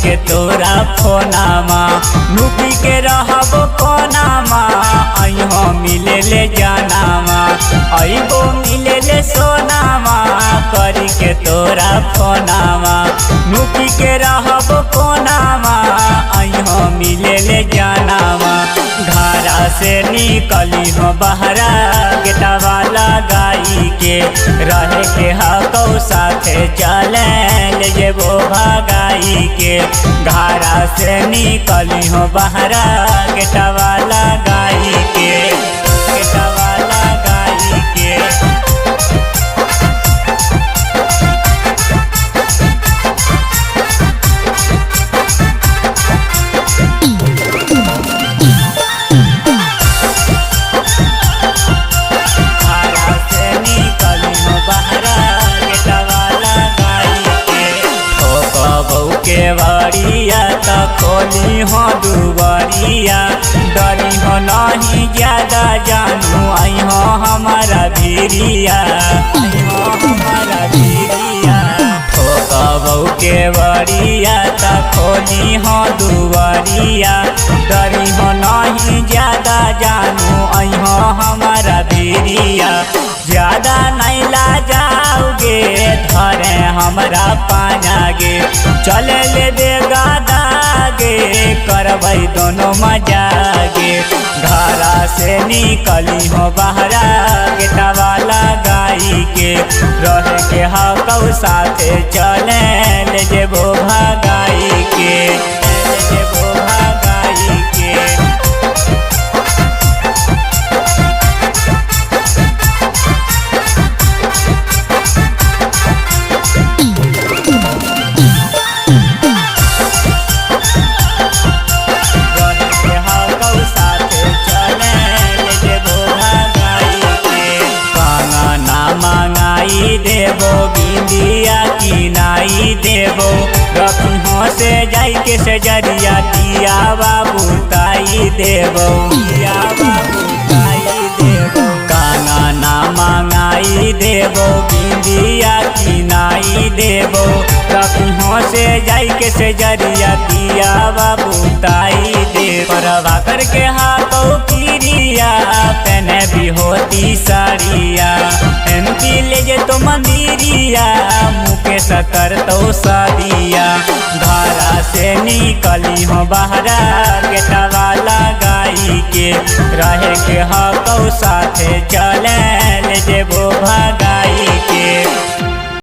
के तोरा फोनामा नुकी के रहबो कोनामा अइहो मिले ले जानामा अइबो मिले ले सोनामा करी के तोरा फोनामा नुकी के रहबो कोनामा अइहो मिले ले जानामा घरा से निकली हो बहरा गेटवा लगाई के रहे के हकौ साथे चले ले जेबो भगाई के घरा से निकली हो बहरा गेटवा लगाई के गेटवा लगाई के केवड़िया त खोली हो दुबरिया डरी हो नहीं ज्यादा जानू आई हो हमारा भीरिया आई हो हमारा भीरिया कबू केवड़िया त खोली हो दुबरिया डरी हो नहीं ज्यादा जानू आई हो हमारा भीरिया ज्यादा नहीं ला जाओगे धरे हमरा पानागे चले ले देगा दागे करबई दोनों मजागे घरा से निकली हो बहरा गेटवा लगाई के रहे के हकौ साथे चले ले जेबो भगाई के ले जेबो भगाई के देबो बिंदिया की नाई देबो रखी हो से जाई के सजरिया दिया बाबू ताई देबो दिया बाबू ताई देबो काना ना मांगाई देबो बिंदिया की नाई देबो रखी हो से जाई के सजरिया दिया बाबू ताई दे परवा करके हाथों पीरिया पहने भी होती साड़िया एमपी ले जे तो मंदिरिया मुके सकर तो सादिया घरा से निकली हो बहरा गेटवा लगाई के रहे के हकौ साथे चले ले जेबो भगाई के।